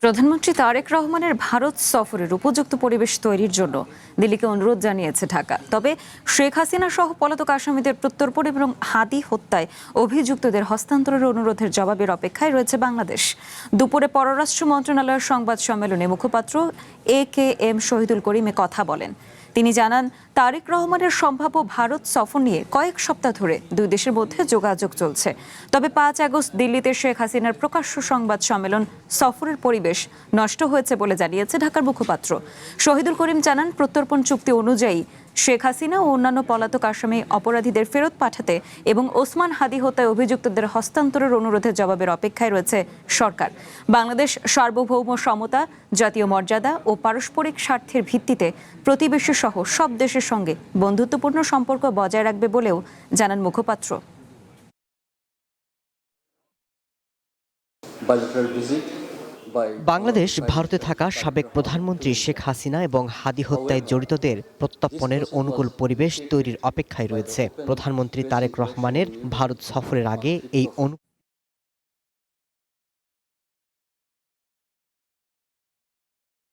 প্রধানমন্ত্রী তারেক রহমানের ভারত সফরের উপযুক্ত পরিবেশ তৈরির জন্য দিল্লিকে অনুরোধ জানিয়েছে ঢাকা। তবে শেখ হাসিনা সহ পলাতক আসামিদের প্রত্যর্পণ এবং হাদি হত্যায় অভিযুক্তদের হস্তান্তরের অনুরোধের জবাবের অপেক্ষায় রয়েছে বাংলাদেশ। দুপুরে পররাষ্ট্র মন্ত্রণালয়ের সংবাদ সম্মেলনে মুখপাত্র AKM শহীদুল করিম কথা বলেন। তিনি জানান, তারেক রহমানের সম্ভাব্য ভারত সফর নিয়ে কয়েক সপ্তাহ ধরে দুই দেশের মধ্যে যোগাযোগ চলছে। তবে 5 আগস্ট দিল্লিতে শেখ হাসিনার প্রকাশ্য সংবাদ সম্মেলন সফরের পরিবেশ নষ্ট হয়েছে বলে জানিয়েছে ঢাকার মুখপাত্র। শহীদুল করিম জানান, প্রত্যর্পণ চুক্তি অনুযায়ী শেখ হাসিনা ও অন্যান্য পলাতক আসামি অপরাধীদের ফেরত পাঠাতে এবং ওসমান হাদি হত্যায় অভিযুক্তদের হস্তান্তরের অনুরোধের জবাবের অপেক্ষায় রয়েছে সরকার। বাংলাদেশ সার্বভৌম সমতা, জাতীয় মর্যাদা ও পারস্পরিক স্বার্থের ভিত্তিতে প্রতিবেশী সহ সব দেশের সঙ্গে বন্ধুত্বপূর্ণ সম্পর্ক বজায় রাখবে বলেও জানান মুখপাত্র। বাংলাদেশ ভারতে থাকা সাবেক প্রধানমন্ত্রী শেখ হাসিনা এবং হাদি হত্যায় জড়িতদের প্রত্যর্পণের অনুকূল পরিবেশ তৈরির অপেক্ষায় রয়েছে। প্রধানমন্ত্রী তারেক রহমানের ভারত সফরের আগে এই